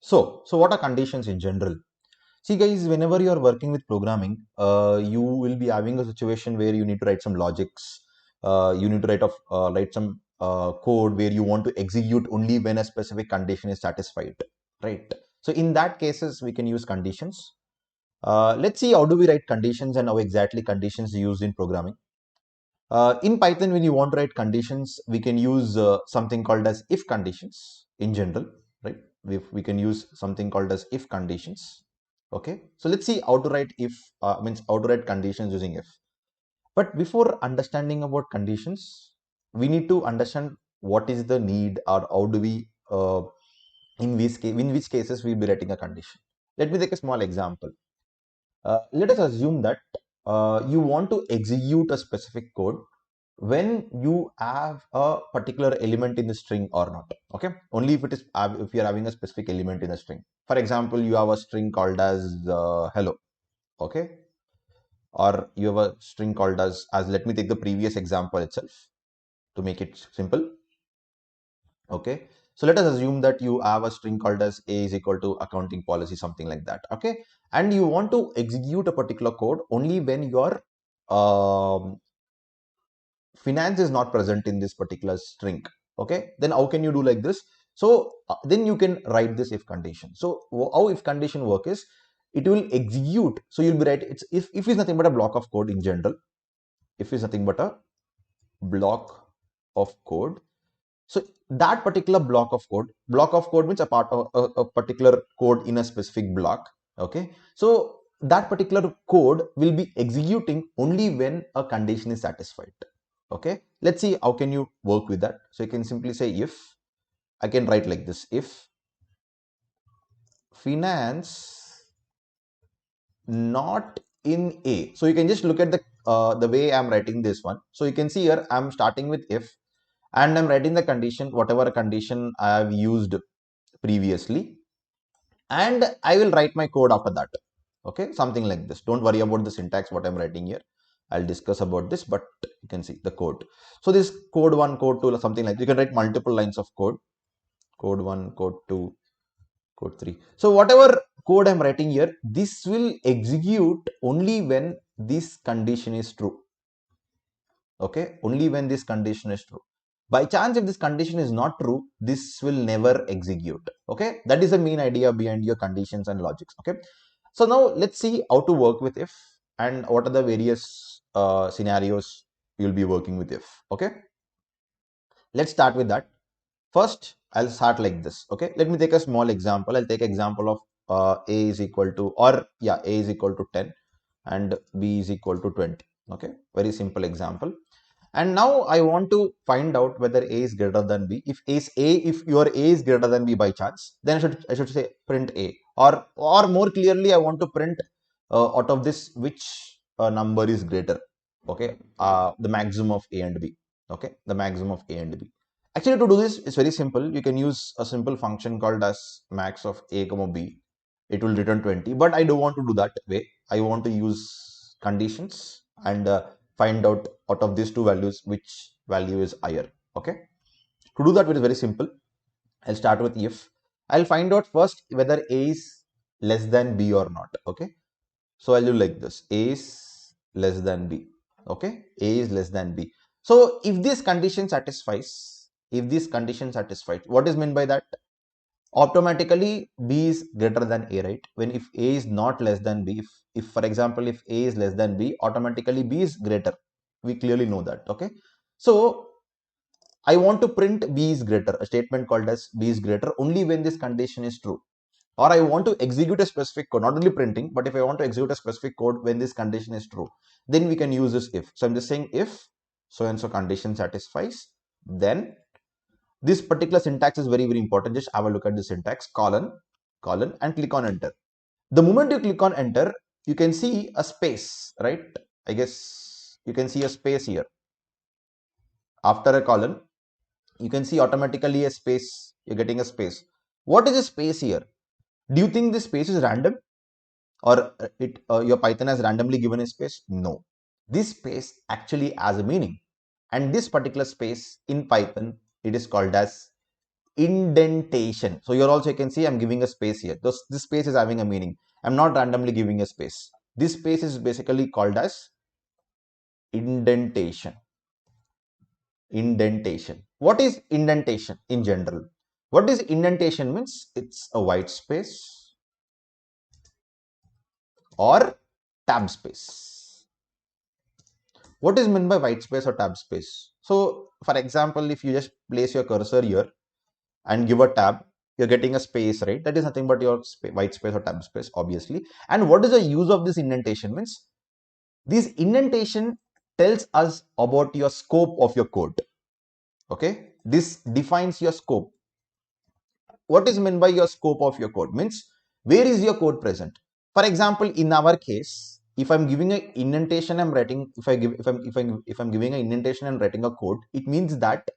So what are conditions in general? See guys, whenever you are working with programming, you will be having a situation where you need to write some logics. You need to write some code where you want to execute only when a specific condition is satisfied, right? So in that cases, we can use conditions. Let's see how do we write conditions and how exactly conditions are used in programming. In Python, when you want to write conditions, we can use something called as if conditions in general, right? We can use something called as if conditions. Okay, so let's see how to write if, means how to write conditions using if. But before understanding about conditions, we need to understand what is the need, or how do we, in which cases we'll be writing a condition. Let me take a small example. Let us assume that you want to execute a specific code when you have a particular element in the string or not. Okay, only if it is, if you are having a specific element in a string. For example, you have a string called as hello. Okay, or you have a string called as let me take the previous example itself to make it simple. Okay, so let us assume that you have a string called as a is equal to accounting policy, something like that. Okay, and you want to execute a particular code only when your um, finance is not present in this particular string. Okay, then how can you do like this? So then you can write this if condition. So how if condition work is, it will execute. So you'll be right, it's if is nothing but a block of code in general. If is nothing but a block of code. So that particular block of code means a part of a particular code in a specific block. Okay, so that particular code will be executing only when a condition is satisfied. Okay, let's see how can you work with that. So you can simply say if, I can write like this, if finance not in A. So you can just look at the way I'm writing this one. So you can see here I'm starting with if, and I'm writing the condition, whatever condition I have used previously, and I will write my code after that. Okay, something like this. Don't worry about the syntax what I'm writing here. I'll discuss about this, but you can see the code. So this code 1, code 2, something like, you can write multiple lines of code. Code 1, code 2, code 3. So whatever code I'm writing here, this will execute only when this condition is true. Okay, only when this condition is true. By chance, if this condition is not true, this will never execute. Okay, that is the main idea behind your conditions and logics. Okay, so now let's see how to work with if, and what are the various scenarios you'll be working with if. Okay, let's start with that. First, I'll start like this. Okay, let me take a small example. I'll take example of a is equal to, or yeah, a is equal to 10 and b is equal to 20. Okay, very simple example. And now I want to find out whether a is greater than b. If your a is greater than b by chance, then I should say print a, or more clearly, I want to print out of this which number is greater. Okay, the maximum of a and b. Okay, the maximum of a and b. Actually, to do this, it's very simple. You can use a simple function called as max of a comma b. It will return 20, but I don't want to do that way. I want to use conditions and find out of these two values which value is higher. Okay, to do that, it is very simple. I'll start with if. I'll find out first whether a is less than b or not. Okay, so I'll do like this, a is less than b. Okay, a is less than b. So if this condition satisfies, what is meant by that? Automatically b is greater than a, right? When if a is not less than b, if for example, if a is less than b, automatically b is greater. We clearly know that. Okay, so I want to print b is greater, a statement called as b is greater only when this condition is true. Or I want to execute a specific code, not only printing, but if I want to execute a specific code when this condition is true, then we can use this if. So I'm just saying if so and so condition satisfies, then this particular syntax is very, very important. Just have a look at the syntax, colon, and click on enter. The moment you click on enter, you can see a space, right? I guess you can see a space here. After a colon, you can see automatically a space. You're getting a space. What is a space here? Do you think this space is random, or your Python has randomly given a space? No. This space actually has a meaning, and this particular space in Python, it is called as indentation. So here also you can see I'm giving a space here. This space is having a meaning. I'm not randomly giving a space. This space is basically called as indentation. Indentation. What is indentation in general? What is indentation means? It's a white space or tab space. What is meant by white space or tab space? So for example, if you just place your cursor here and give a tab, you're getting a space, right? That is nothing but your white space or tab space, obviously. And what is the use of this indentation means? This indentation tells us about your scope of your code. Okay, this defines your scope. What is meant by your scope of your code means where is your code present. For example, in our case, if I'm giving an indentation, I'm writing, if I'm giving an indentation and writing a code, it means that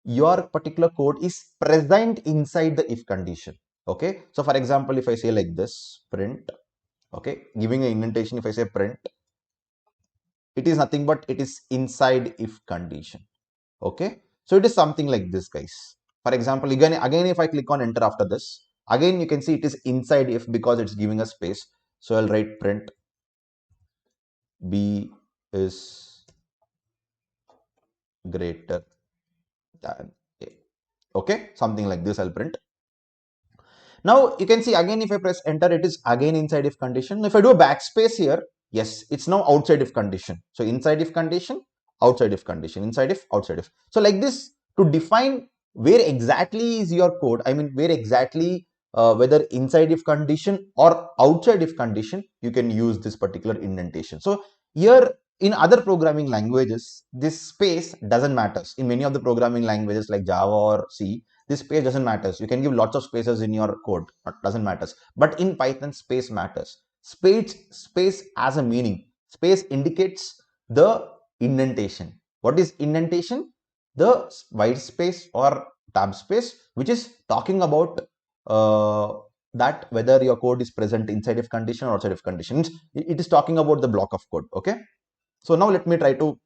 your particular code is present inside the if condition. Okay, so for example, if I say like this print, okay, giving an indentation, if I say print, it is nothing but it is inside if condition. Okay, so it is something like this, guys. For example, again if I click on enter after this, again you can see it is inside if because it's giving a space. So I'll write print b is greater than a. Okay, something like this I'll print. Now you can see again if I press enter, it is again inside if condition. If I do a backspace here, yes, it's now outside if condition. So inside if condition, outside if condition, inside if, outside if. So like this, to define where exactly is your code, I mean where exactly whether inside if condition or outside if condition, you can use this particular indentation. So here in other programming languages, this space doesn't matter. In many of the programming languages like Java or C, this space doesn't matter. You can give lots of spaces in your code, it doesn't matter. But in Python, space matters. Space has a meaning. Space indicates the indentation. What is indentation? The white space or tab space, which is talking about that whether your code is present inside if condition or outside if conditions. It is talking about the block of code. Okay, so now let me try to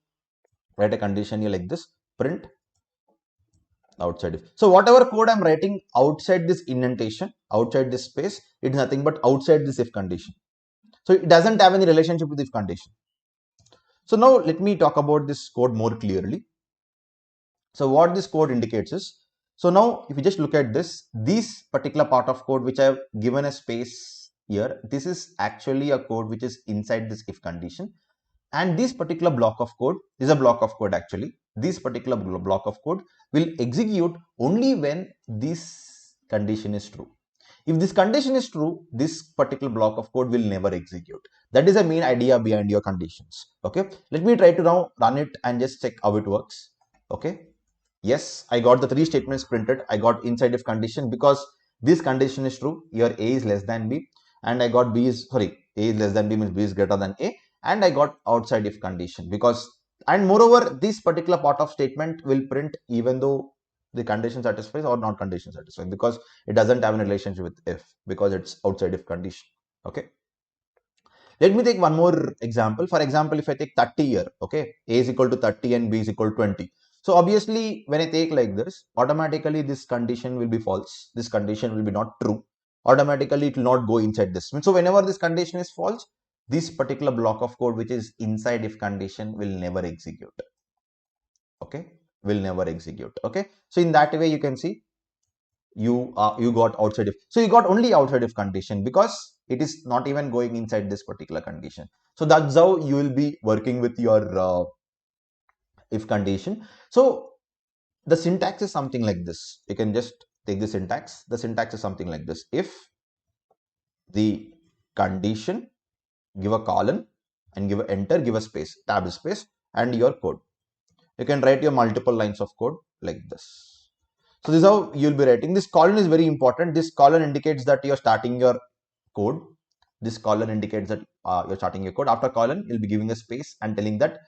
write a condition here like this: print outside if. So whatever code I'm writing outside this indentation, outside this space, it's nothing but outside this if condition. So it doesn't have any relationship with if condition. So now let me talk about this code more clearly. So what this code indicates is, so now if you just look at this particular part of code which I have given a space here, this is actually a code which is inside this if condition. And this particular block of code is a block of code actually. This particular block of code will execute only when this condition is true. If this condition is true, this particular block of code will never execute. That is the main idea behind your conditions. Okay, let me try to now run it and just check how it works. Okay, yes, I got the three statements printed. I got inside if condition because this condition is true. Here A is less than B, and I got A is less than B means B is greater than A, and I got outside if condition because, and moreover, this particular part of statement will print even though the condition satisfies or not condition satisfies, because it doesn't have a relationship with if because it's outside if condition. Okay. Let me take one more example. For example, if I take 30 here, okay, A is equal to 30 and B is equal to 20. So obviously, when I take like this, automatically this condition will be false. This condition will be not true. Automatically, it will not go inside this. So whenever this condition is false, this particular block of code which is inside if condition will never execute. Okay, will never execute. Okay, so in that way, you can see you got outside if. So you got only outside if condition because it is not even going inside this particular condition. So that's how you will be working with your if condition. So the syntax is something like this. You can just take the syntax. The syntax is something like this: if the condition, give a colon and give a enter, give a space, tab space, and your code. You can write your multiple lines of code like this. So this is how you'll be writing. This colon is very important. This colon indicates that you're starting your code. This colon indicates that you're starting your code. After colon, you'll be giving a space and telling that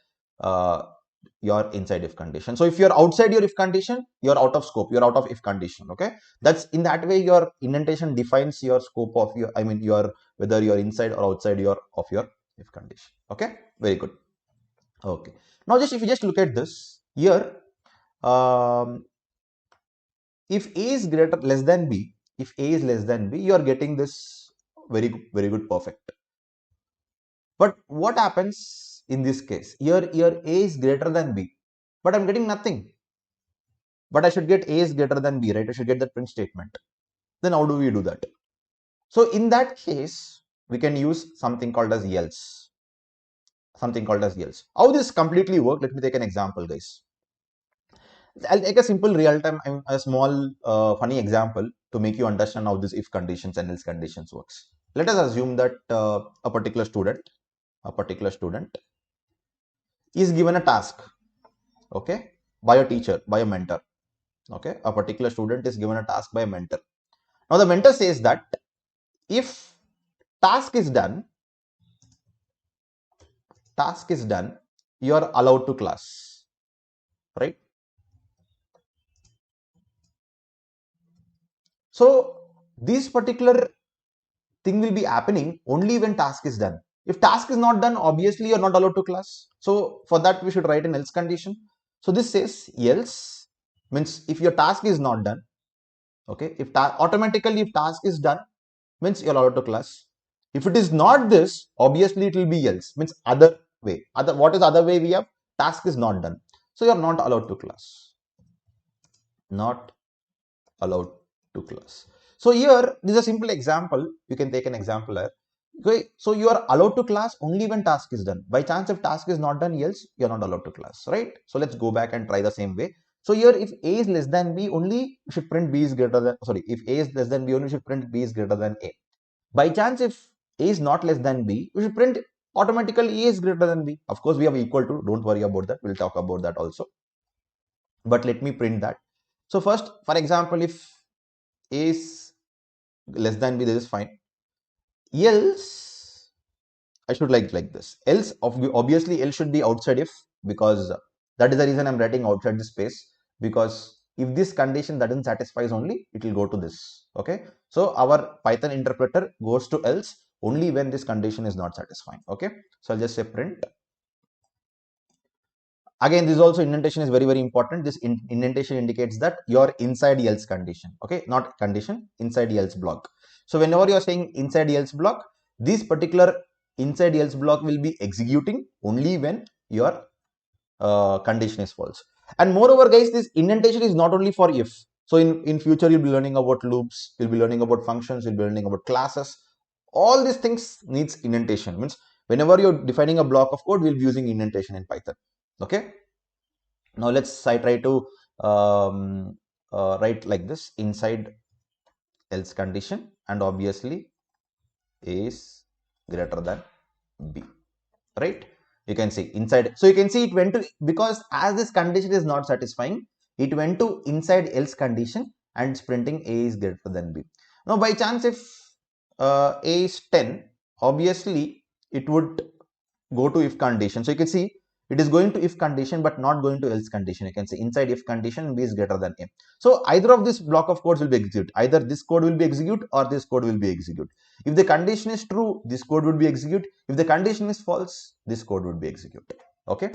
you're inside if condition. So if you're outside your if condition, you're out of scope. You're out of if condition. Okay, that's in that way your indentation defines your scope of your, I mean your, whether you're inside or outside your of your if condition. Okay, very good. Okay, now just if you just look at this here. if A is greater less than B, if A is less than B, you are getting this very good perfect. But what happens in this case? Here A is greater than B, but I'm getting nothing. But I should get A is greater than B, right? I should get that print statement. Then how do we do that? So in that case, we can use something called as else. Something called as else. How this completely work? Let me take an example, guys. I'll take a simple real-time, a small funny example to make you understand how this if conditions and else conditions works. Let us assume that a particular student is given a task, okay, by a teacher, by a mentor. Okay, a particular student is given a task by a mentor. Now the mentor says that if task is done, you are allowed to class, right? So this particular thing will be happening only when task is done. If task is not done, obviously you're not allowed to class. So for that, we should write an else condition. So this says else means if your task is not done, okay, if automatically if task is done, means you're allowed to class. If it is not this, obviously it will be else, means other way. What is other way we have? Task is not done. So you're not allowed to class. Not allowed to class. So here, this is a simple example. You can take an example here. Okay, so you are allowed to class only when task is done. By chance, if task is not done, else you're not allowed to class, right? So let's go back and try the same way. So here, if A is less than B, only we should print B is greater than, sorry, if A is less than B, only we should print B is greater than A. By chance, if A is not less than B, we should print automatically A is greater than B. Of course, we have equal to, don't worry about that. We'll talk about that also. But let me print that. So first, for example, if A is less than B, this is fine. Else, I should like this. Else, obviously, else should be outside if, because that is the reason I'm writing outside the space, because if this condition doesn't satisfies only, it will go to this. Okay. So our Python interpreter goes to else only when this condition is not satisfying. Okay. So I'll just say print. Again, this also indentation is very important. This indentation indicates that you're inside else condition. Okay, not condition, inside else block. So whenever you're saying inside else block, this particular inside else block will be executing only when your condition is false. And moreover, guys, this indentation is not only for if. So in future, you'll be learning about loops, you'll be learning about functions, you'll be learning about classes. All these things needs indentation. Means whenever you're defining a block of code, we'll be using indentation in Python. Okay. Now let's try to write like this: inside else condition, and obviously A is greater than B, right? You can see inside. So you can see it went to, because as this condition is not satisfying, it went to inside else condition and it's printing A is greater than B. Now by chance, if A is 10, obviously it would go to if condition. So you can see it is going to if condition but not going to else condition. You can say inside if condition B is greater than A. So either of this block of codes will be executed. Either this code will be executed or this code will be executed. If the condition is true, this code would be executed. If the condition is false, this code would be executed. Okay,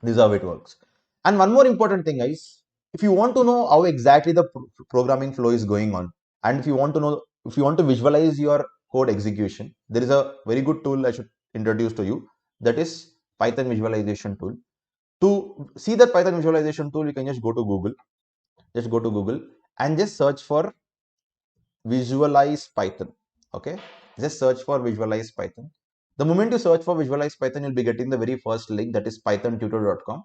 this is how it works. And one more important thing, guys, if you want to know how exactly the programming flow is going on, and if you want to know, if you want to visualize your code execution, there is a very good tool I should introduce to you, that is Python visualization tool. To see that Python visualization tool, you can just go to Google. Just go to Google and just search for visualize Python. Okay, just search for visualize Python. The moment you search for visualize Python, you'll be getting the very first link, that is pythontutor.com.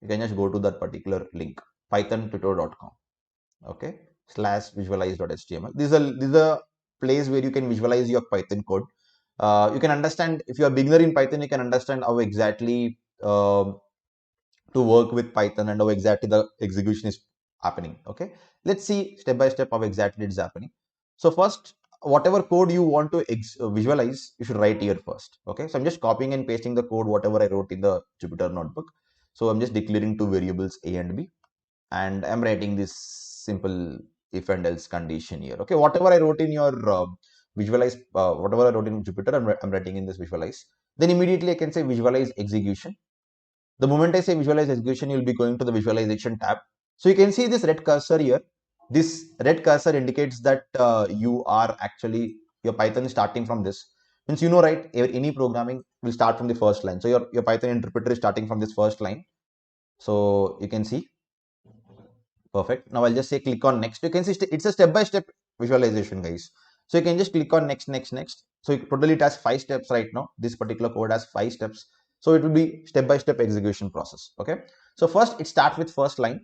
You can just go to that particular link, pythontutor.com. Okay, /visualize.html. This is a place where you can visualize your Python code. You can understand, if you are beginner in Python, you can understand how exactly to work with Python and how exactly the execution is happening. Okay, let's see step by step how exactly it is happening. So first, whatever code you want to visualize, you should write here first. Okay, so I'm just copying and pasting the code whatever I wrote in the Jupyter notebook. So I'm just declaring two variables A and B, and I'm writing this simple if and else condition here. Okay, whatever I wrote in your visualize, whatever I wrote in Jupyter, I'm writing in this visualize. Then immediately I can say visualize execution. The moment I say visualize execution, you'll be going to the visualization tab. So you can see this red cursor here. This red cursor indicates that you are actually, your Python is starting from this. Means you know, right? Any programming will start from the first line. So your Python interpreter is starting from this first line. So you can see, perfect. Now I'll just say click on next. You can see it's a step-by-step visualization, guys. So you can just click on next, next, next. So totally it has 5 steps right now. This particular code has 5 steps. So it will be step-by-step execution process. Okay. So first it starts with first line.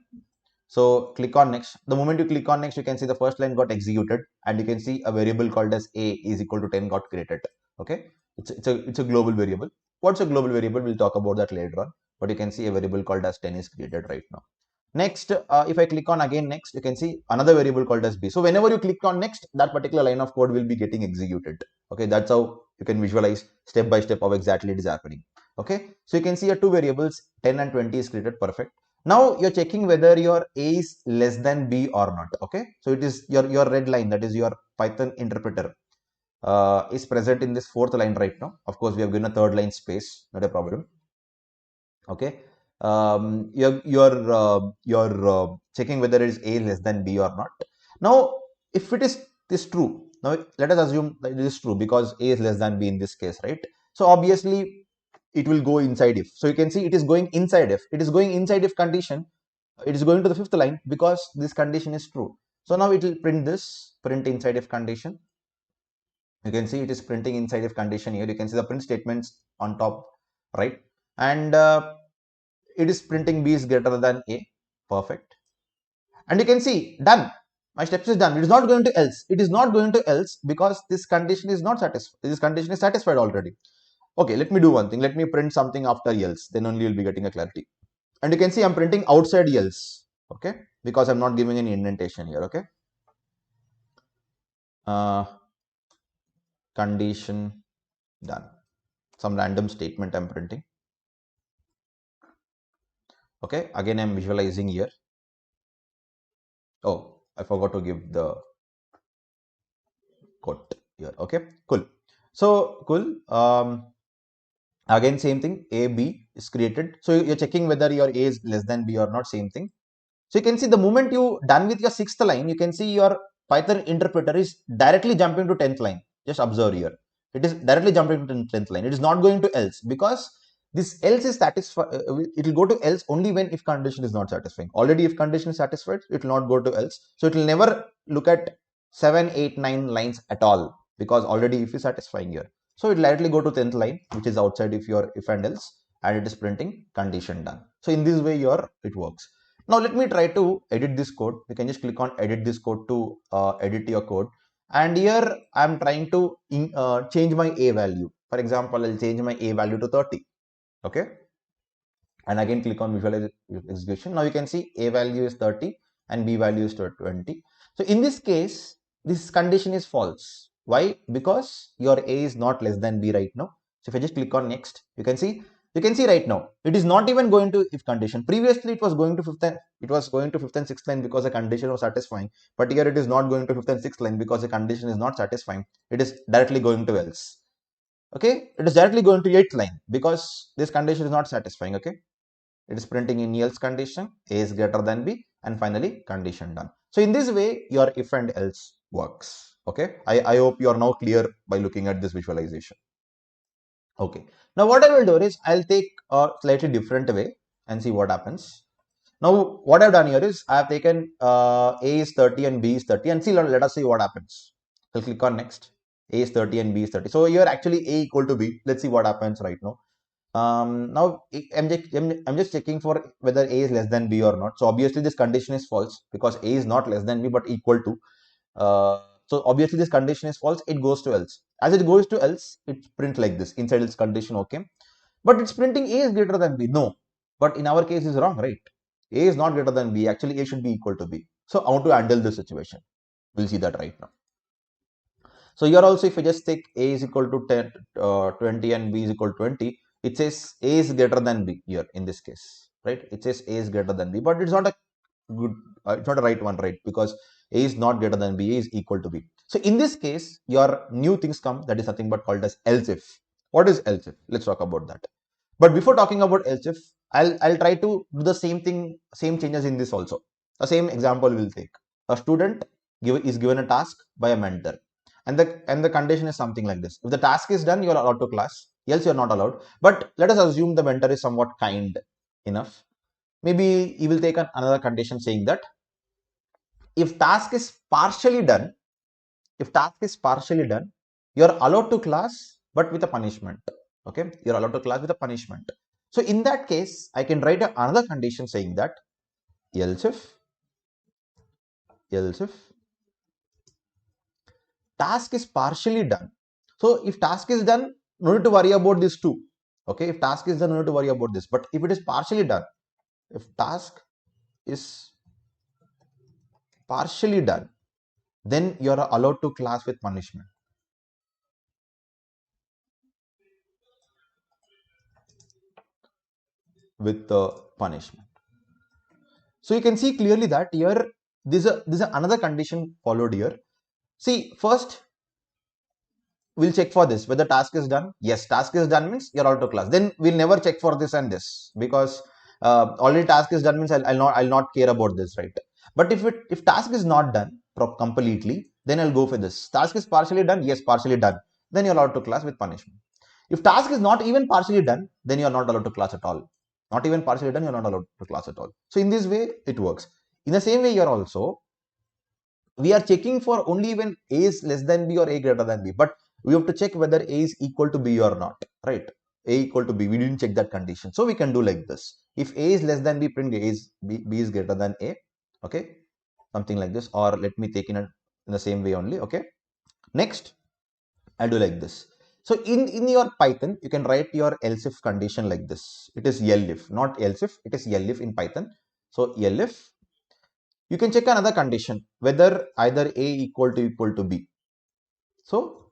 So click on next. The moment you click on next, you can see the first line got executed, and you can see a variable called as a is equal to 10 got created. Okay, it's a global variable. What's a global variable? We'll talk about that later on. But you can see a variable called as 10 is created right now. Next, if I click on again next, you can see another variable called as b. So whenever you click on next, that particular line of code will be getting executed. Okay, that's how you can visualize step by step how exactly it is happening. Okay, so you can see your two variables 10 and 20 is created. Perfect. Now you're checking whether your a is less than b or not. Okay, so it is your red line, that is your Python interpreter is present in this fourth line right now. Of course, we have given a third line space, not a problem. Okay, you're checking whether it is a less than b or not. Now if it is this true, now let us assume that it is true because a is less than b in this case, right? So obviously it will go inside if. So you can see it is going inside if. It is going inside if condition. It is going to the fifth line because this condition is true. So now it will print this, print inside if condition. You can see it is printing inside if condition here. You can see the print statements on top, right? And it is printing b is greater than a. Perfect. And you can see done. My steps is done. It is not going to else. It is not going to else because this condition is not satisfied. This condition is satisfied already. Okay, let me do one thing. Let me print something after else. Then only you'll be getting a clarity. And you can see I'm printing outside else. Okay, because I'm not giving any indentation here. Okay. Uh, Condition done. Some random statement I'm printing. Okay. Again, I'm visualizing here. Oh, I forgot to give the quote here. Okay, cool. So cool. Again, same thing. A, B is created. So you're checking whether your A is less than B or not. Same thing. So you can see the moment you done with your sixth line, you can see your Python interpreter is directly jumping to 10th line. Just observe here. It is directly jumping to 10th line. It is not going to else because this else is satisfied. It will go to else only when if condition is not satisfying. Already if condition is satisfied, it will not go to else. So it will never look at 7, 8, 9 lines at all because already if is satisfying here. So it will directly go to 10th line, which is outside if your if and else, and it is printing condition done. So in this way, it works. Now let me try to edit this code. You can just click on edit this code to edit your code. And here I'm trying to change my a value. For example, I'll change my a value to 30. Okay. And again click on visual execution. Now you can see a value is 30 and b value is 20. So in this case, this condition is false. Why? Because your a is not less than b right now. So if I just click on next, you can see right now it is not even going to if condition. Previously it was going to fifth and sixth line because the condition was satisfying, but here it is not going to fifth and sixth line because the condition is not satisfying. It is directly going to else. Okay, it is directly going to eighth line because this condition is not satisfying. Okay, it is printing in else condition, a is greater than b, and finally condition done. So in this way your if and else works. Okay, I hope you are now clear by looking at this visualization. Okay, now what I will do is I'll take a slightly different way and see what happens. Now what I've done here is I have taken a is 30 and b is 30, and see, let us see what happens. I'll click on next. A is 30 and b is 30. So here actually a equal to b. Let's see what happens right now. Now I'm just checking for whether a is less than b or not. So obviously this condition is false because a is not less than b but equal to. So obviously this condition is false. It goes to else. As it goes to else, it prints like this inside else condition. Okay, but it's printing a is greater than b. No, but in our case is wrong, right? A is not greater than b. Actually, a should be equal to b. So how to handle this situation? We'll see that right now. So here also, if I just take a is equal to 10, 20 and b is equal to 20, it says a is greater than b here in this case, right? It says a is greater than b, but it's not a good, it's not a right one, right? Because a is not greater than b, a is equal to b. So in this case, your new things come, that is nothing but called as else if. What is else if? Let's talk about that. But before talking about else if, I'll try to do the same thing, same changes in this also. The same example we'll take. a student is given a task by a mentor, and the condition is something like this: if the task is done, you are allowed to class, else you are not allowed. But let us assume the mentor is somewhat kind enough. Maybe he will take another condition saying that if task is partially done, you are allowed to class, but with a punishment. Okay, you are allowed to class with a punishment. So in that case, I can write another condition saying that else if task is partially done. So if task is done, no need to worry about this too. Okay, if task is done, no need to worry about this. But if it is partially done, if task is partially done, then you are allowed to class with punishment. With the punishment. So you can see clearly that here this is another condition followed here. See, first we'll check for this whether task is done. Yes, task is done means you're out of class. Then we'll never check for this and this, because already task is done means I'll not care about this, right? But if task is not done completely, then I'll go for this. Task is partially done. Yes, partially done. Then you're allowed to class with punishment. If task is not even partially done, then you're not allowed to class at all. Not even partially done, you're not allowed to class at all. So in this way, it works. In the same way, you're also, we are checking for only when A is less than B or A greater than B, but we have to check whether A is equal to B or not, right? A equal to B, we didn't check that condition. So we can do like this. If A is less than B, print B is greater than A, okay? Something like this, or let me take in the same way only, okay? Next, I'll do like this. So in your Python, you can write your else if condition like this. It is elif, not else if, it is elif in Python. So elif, you can check another condition, whether either A equal to B. So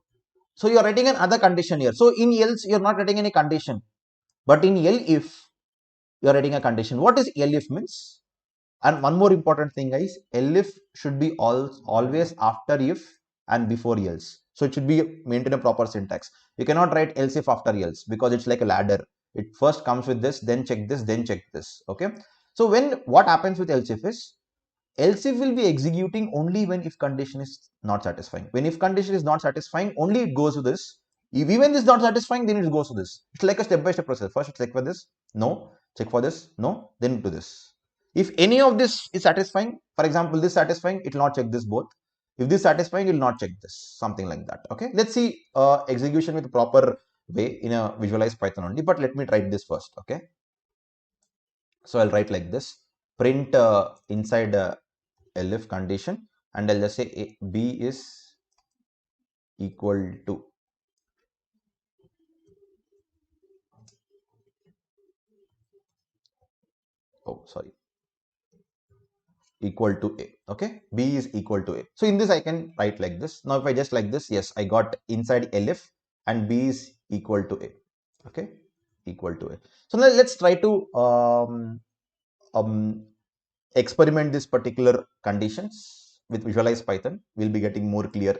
you're writing another condition here. So in else, you're not writing any condition, but in elif, you're writing a condition. What is elif means? And one more important thing, guys, elif should be always after if and before else. So it should be maintain a proper syntax. You cannot write else if after else, because it's like a ladder. It first comes with this, then check this, then check this. Okay. So what happens with else if is, else if will be executing only when if condition is not satisfying. When if condition is not satisfying, only it goes to this. If even this is not satisfying, then it goes to this. It's like a step-by-step process. First, check for this, no. Check for this, no. Then to this. If any of this is satisfying, for example, this satisfying, it will not check this both. If this satisfying, it will not check this. Something like that. Okay. Let's see execution with proper way in a visualized Python only. But let me try this first. Okay. So I'll write like this: print inside elif condition, and I'll just say B is equal to, oh sorry, equal to A. Okay, B is equal to A. So in this I can write like this. Now if I just like this, yes, I got inside elif and B is equal to A. Okay, equal to A. So now let's try to experiment this particular conditions with visualize Python. We'll be getting more clear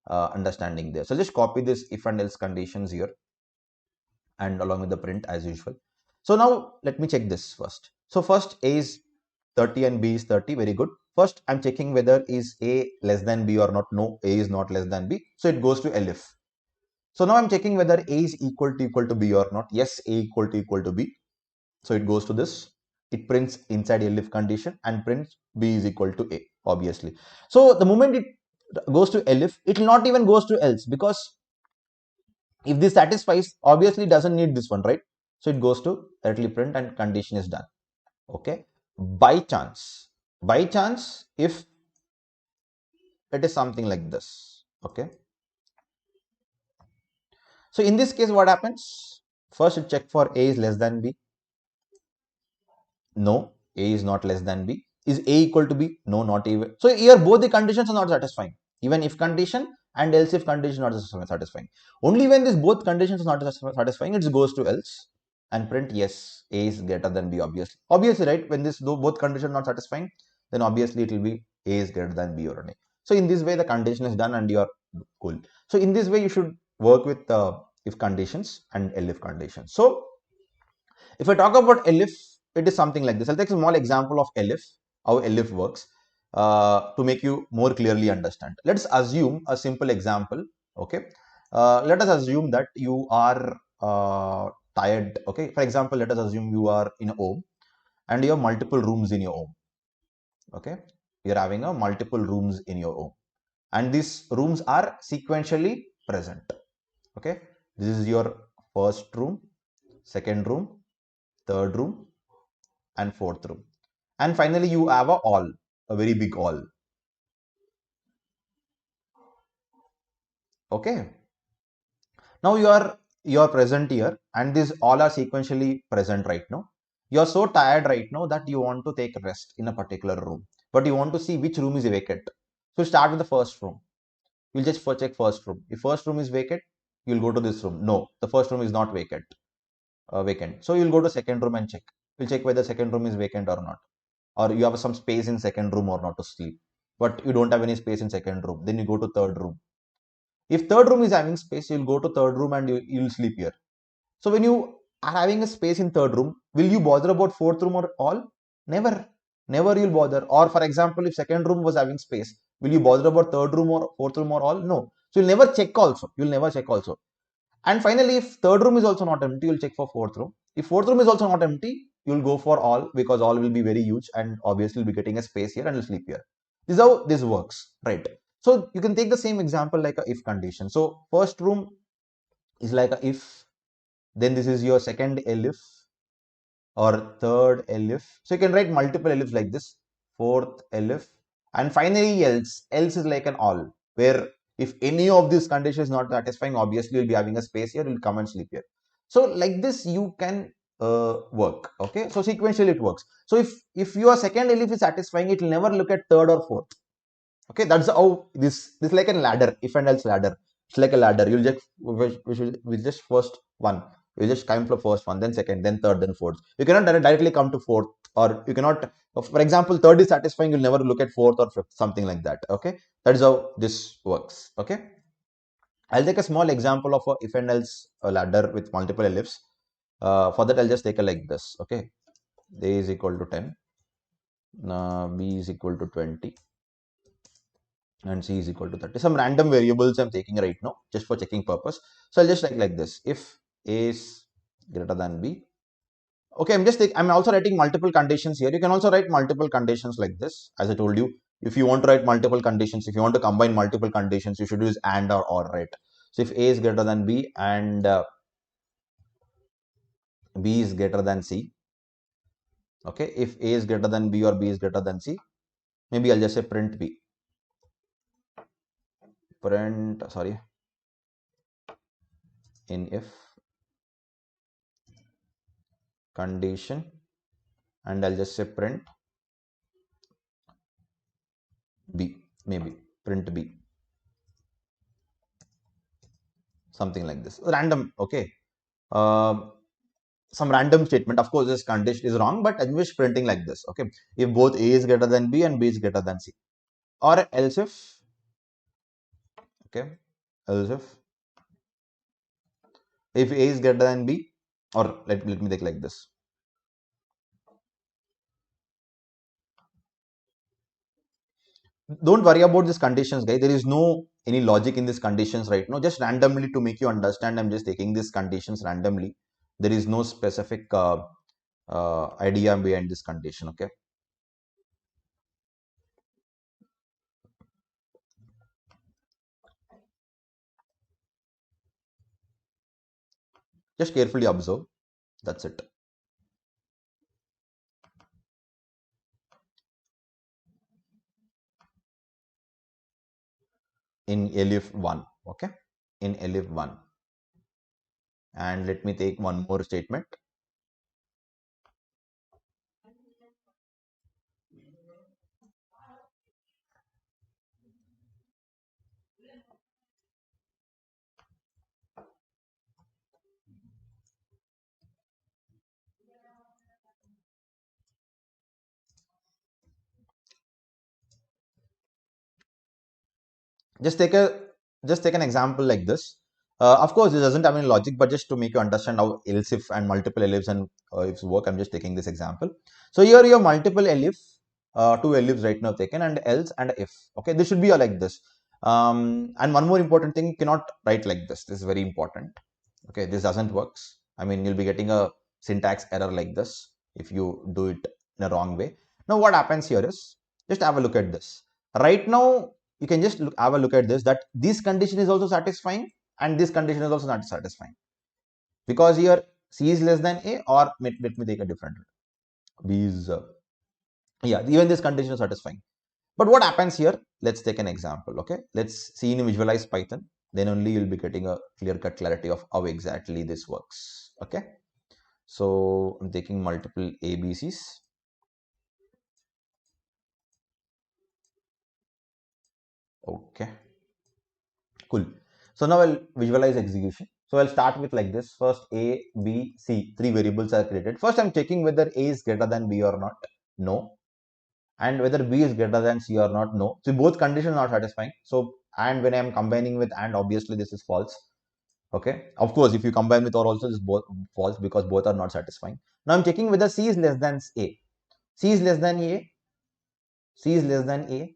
understanding there. So just copy this if and else conditions here, and along with the print as usual. So now let me check this first. So first A is 30 and B is 30. Very good. First I'm checking whether is A less than B or not. No, A is not less than B. So it goes to elif. So now I'm checking whether A is equal to B or not. Yes, A equal to B. So it goes to this. It prints inside elif condition and prints B is equal to A, obviously. So the moment it goes to elif, it will not even goes to else, because if this satisfies, obviously doesn't need this one, right? So it goes to directly print and condition is done. Okay. By chance, if it is something like this. Okay. So in this case, what happens? First, it check for A is less than B. No, A is not less than B. Is A equal to B? No, not even. So here both the conditions are not satisfying. Even if condition and else if condition not satisfying. Only when this both conditions are not satisfying, it goes to else and print yes, A is greater than B, obviously. Obviously, right? When this both conditions not satisfying, then obviously it will be A is greater than B or A. So in this way, the condition is done and you are cool. So in this way, you should work with if conditions and elif conditions. So if I talk about elif, it is something like this. I'll take a small example of elif, how elif works. to make you more clearly understand. Let's assume a simple example. Okay, let us assume that you are tired. Okay, for example, let us assume you are in a home and you have multiple rooms in your home. Okay, you're having a multiple rooms in your home, and these rooms are sequentially present. Okay, this is your first room, second room, third room, and fourth room, and finally you have a hall, a very big hall. Okay, now you are present here, and these all are sequentially present right now. You are so tired right now that you want to take rest in a particular room, but you want to see which room is vacant. So start with the first room. You'll just first check first room. If first room is vacant, you'll go to this room. No, the first room is not vacant. So you'll go to second room and check. You'll check whether second room is vacant or not, or you have some space in second room or not to sleep. But you don't have any space in second room. Then you go to third room. If third room is having space, you'll go to third room and you'll sleep here. So when you are having a space in third room, will you bother about fourth room or all? Never. Never you'll bother. Or for example, if second room was having space, will you bother about third room or fourth room or all? No. So you'll never check also. You'll never check also. And finally, if third room is also not empty, you'll check for fourth room. If fourth room is also not empty, you'll go for all, because all will be very huge and obviously you'll be getting a space here and you'll sleep here. This is how this works, right? So you can take the same example like a if condition. So first room is like a if, then this is your second elif or third elif. So you can write multiple elifs like this, fourth elif, and finally else. Else is like an all, where if any of these conditions is not satisfying, obviously you'll be having a space here, you'll come and sleep here. So like this you can work. Okay, so sequentially it works. So if your second elif is satisfying, it will never look at third or fourth. Okay, that's how this is like a ladder, if and else ladder. It's like a ladder. You'll just we just first one. You just come for first one, then second, then third, then fourth. You cannot directly come to fourth, or you cannot. For example, third is satisfying. You'll never look at fourth or fifth, something like that. Okay, that is how this works. Okay, I'll take a small example of a if and else ladder with multiple ellipses. For that, I'll just take a like this. Okay, A is equal to 10, B is equal to 20, and C is equal to 30. Some random variables I'm taking right now just for checking purpose. So I'll just write like this: if A is greater than B. Okay, I'm also writing multiple conditions here. You can also write multiple conditions like this. As I told you, if you want to write multiple conditions, if you want to combine multiple conditions, you should use and or right. So if A is greater than B and B is greater than C. Okay, if A is greater than B or B is greater than C, maybe I'll just say print B. In if condition, and I'll just say print B, maybe print B, something like this, random. Okay, some random statement. Of course, this condition is wrong, but I'm just printing like this. Okay, if both A is greater than B and B is greater than C, or else if, okay, else if A is greater than B, or let me take like this. Don't worry about these conditions, guys. There is no any logic in these conditions right now. Just randomly to make you understand, I'm just taking these conditions randomly. There is no specific idea behind this condition. Okay, just carefully observe. That's it. In elif 1. Okay, in elif 1. And let me take one more statement. Just take an example like this. Of course, this doesn't have any logic, but just to make you understand how else if and multiple elifs and ifs work, I'm just taking this example. So here you have multiple elif, two ellipses right now taken, and else and if. Okay, this should be like this. And one more important thing, you cannot write like this. This is very important. Okay, this doesn't works. I mean, you'll be getting a syntax error like this if you do it in a wrong way. Now, what happens here is, just have a look at this. Right now, you can just have a look at this, that this condition is also satisfying and this condition is also not satisfying. Because here C is less than A, or let me take a different. B is, yeah, even this condition is satisfying. But what happens here? Let's take an example. Okay, let's see in visualize Python. Then only you'll be getting a clear-cut clarity of how exactly this works. Okay, so I'm taking multiple ABCs. Okay, cool. So now I'll visualize execution. So I'll start with like this. First A, B, C, three variables are created. First I'm checking whether A is greater than B or not. No. And whether B is greater than C or not. No. So both conditions are not satisfying. So, and when I'm combining with and, obviously this is false. Okay, of course, if you combine with or also, this is both false because both are not satisfying. Now I'm checking whether C is less than A. C is less than A. C is less than A.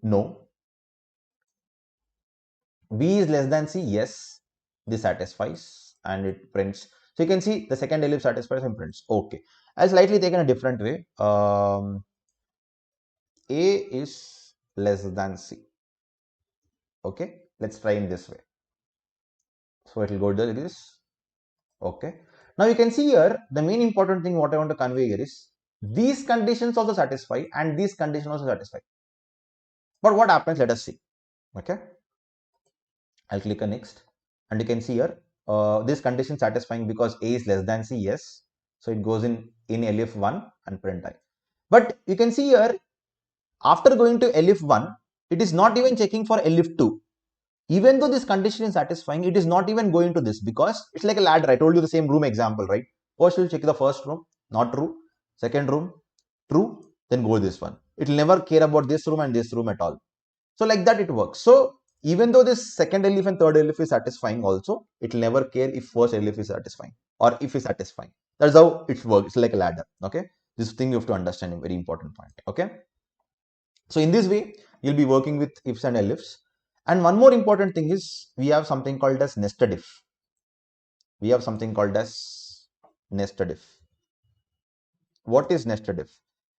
No. B is less than C. Yes. This satisfies and it prints. So you can see the second ellipse satisfies and prints. Okay. I'll slightly taken a different way. A is less than C. Okay. Let's try in this way. So it will go like this. Okay. Now you can see here, the main important thing what I want to convey here is, these conditions also satisfy and these conditions also satisfy. But what happens? Let us see. Okay. I'll click on next and you can see here, this condition satisfying because A is less than C. Yes. So it goes in elif1 and print I. But you can see here, after going to elif1, it is not even checking for elif2. Even though this condition is satisfying, it is not even going to this because it's like a ladder. I told you the same room example, right? First you'll check the first room, not true. Second room, true. Then go this one. It will never care about this room and this room at all. So like that it works. So even though this second elif and third elif is satisfying also, it will never care if first elif is satisfying or if it's satisfying. That's how it works. It's like a ladder. Okay. This thing you have to understand, a very important point. Okay. So in this way, you'll be working with ifs and elifs. And one more important thing is, we have something called as nested if. We have something called as nested if. What is nested if?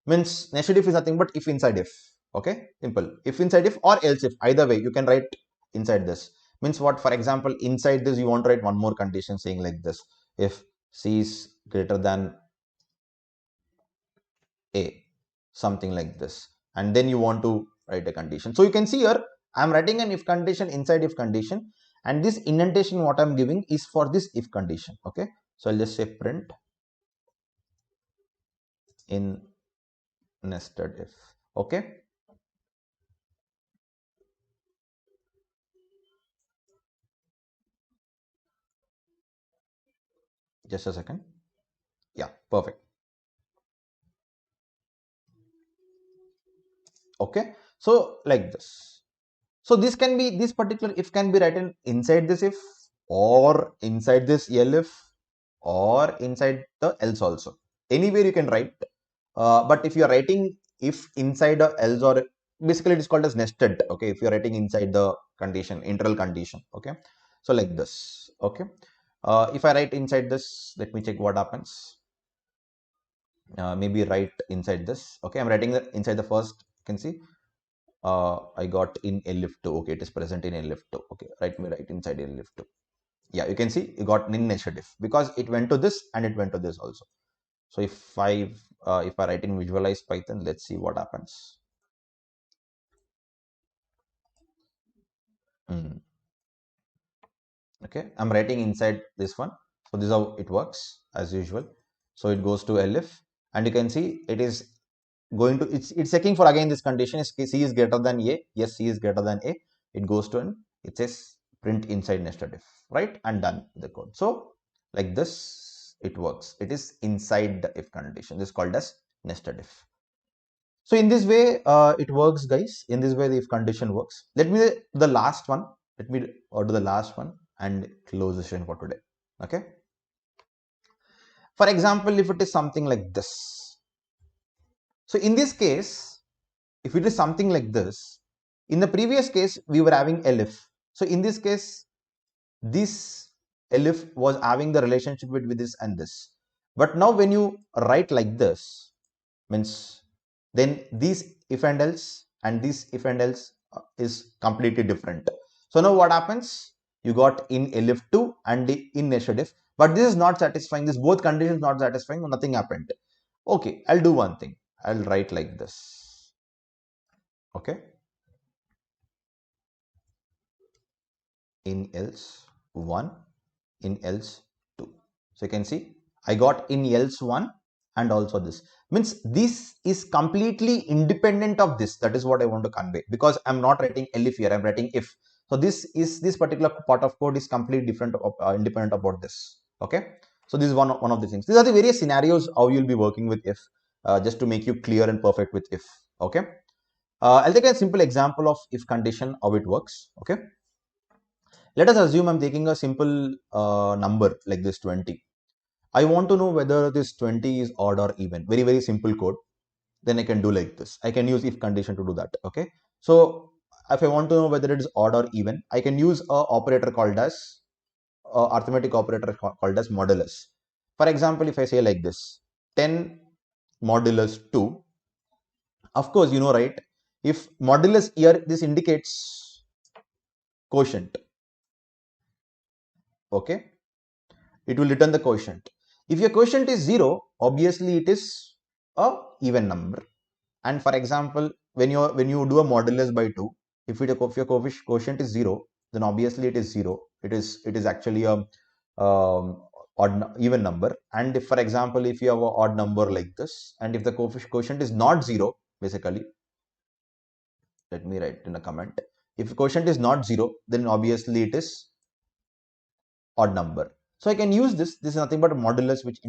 Means nested if is nothing but if inside if. Okay, simple. If inside if or else if. Either way, you can write inside this. Means what? For example, inside this, you want to write one more condition saying like this: if C is greater than A, something like this. And then you want to write a condition. So you can see here, I'm writing an if condition inside if condition. And this indentation what I'm giving is for this if condition. Okay. So I'll just say print in nested if. Okay. Just a second. Yeah, perfect. Okay. So like this. So this can be, this particular if can be written inside this if or inside this elif or inside the else also. Anywhere you can write. But if you are writing if inside a else, or basically it is called as nested. Okay. If you are writing inside the condition, internal condition. Okay. So like this. Okay. If I write inside this, let me check what happens. Maybe write inside this. Okay. I'm writing the inside the first, you can see. I got in elif2. Okay, it is present in elif2. Okay, write me right inside elif2. Yeah, you can see you got in nested if because it went to this and it went to this also. So if I write in visualize Python, let's see what happens. Okay, I'm writing inside this one. So this is how it works as usual. So it goes to elif, and you can see it is going to, it's checking for again this condition is C is greater than A. Yes, C is greater than A. It goes to an, it says print inside nested if, right? And done the code. So like this it works. It is inside the if condition. This is called as nested if. So in this way it works, guys. In this way the if condition works. Let me do the last one. Let me order the last one and close the session for today. Okay. For example, if it is something like this. So in this case, if it is something like this, in the previous case, we were having elif. So in this case, this elif was having the relationship with this and this. But now when you write like this, means then these if and else and this if and else is completely different. So now what happens? You got in elif 2 and in nested if, but this is not satisfying. This both conditions not satisfying, nothing happened. Okay, I'll do one thing. I'll write like this. Okay, in else 1, in else 2. So you can see I got in else 1 and also this. Means this is completely independent of this. That is what I want to convey, because I'm not writing elif here, I'm writing if. So this particular part of code is completely different, independent about this. Okay. So this is one of the things. These are the various scenarios how you'll be working with if, just to make you clear and perfect with if. Okay. I'll take a simple example of if condition, how it works. Okay. Let us assume I'm taking a simple number like this 20. I want to know whether this 20 is odd or even. Very, very simple code. Then I can do like this. I can use if condition to do that. Okay. So if I want to know whether it is odd or even, I can use a operator called as arithmetic operator called as modulus. For example, if I say like this, 10 modulus 2, of course, you know, right? If modulus here, this indicates quotient. Okay. It will return the quotient. If your quotient is 0, obviously it is a even number. And for example, when you do a modulus by 2, if your quotient is 0, then obviously it is 0. It is actually a even number. And if, for example, if you have an odd number like this, and if the quotient is not 0, basically, let me write in a comment. If the quotient is not 0, then obviously it is odd number. So I can use this. This is nothing but a modulus which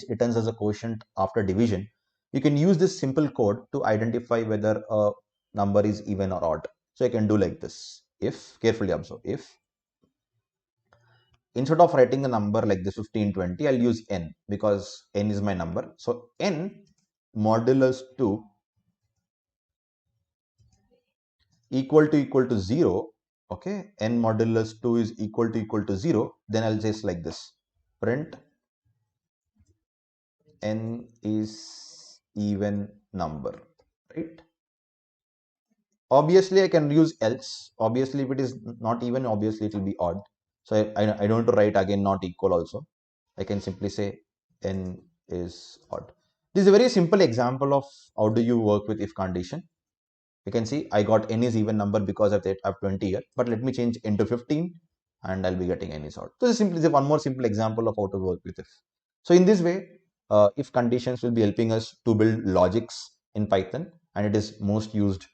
returns as a quotient after division. You can use this simple code to identify whether a number is even or odd. So I can do like this. If, carefully observe, if instead of writing a number like this 15, 20, I'll use n, because n is my number. So n modulus 2 equal to 0. Okay, n modulus 2 is equal to 0. Then I'll just like this, print n is even number, right? Obviously I can use else. Obviously if it is not even, obviously it will be odd. So I don't want to write again not equal also. I can simply say n is odd. This is a very simple example of how do you work with if condition. You can see I got n is even number because of that I have 20 here, but let me change n to 15 and I'll be getting n is odd. So this is simply one more simple example of how to work with if. So in this way, if conditions will be helping us to build logics in Python, and it is most used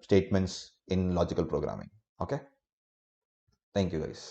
statements in logical programming. Okay. Thank you guys.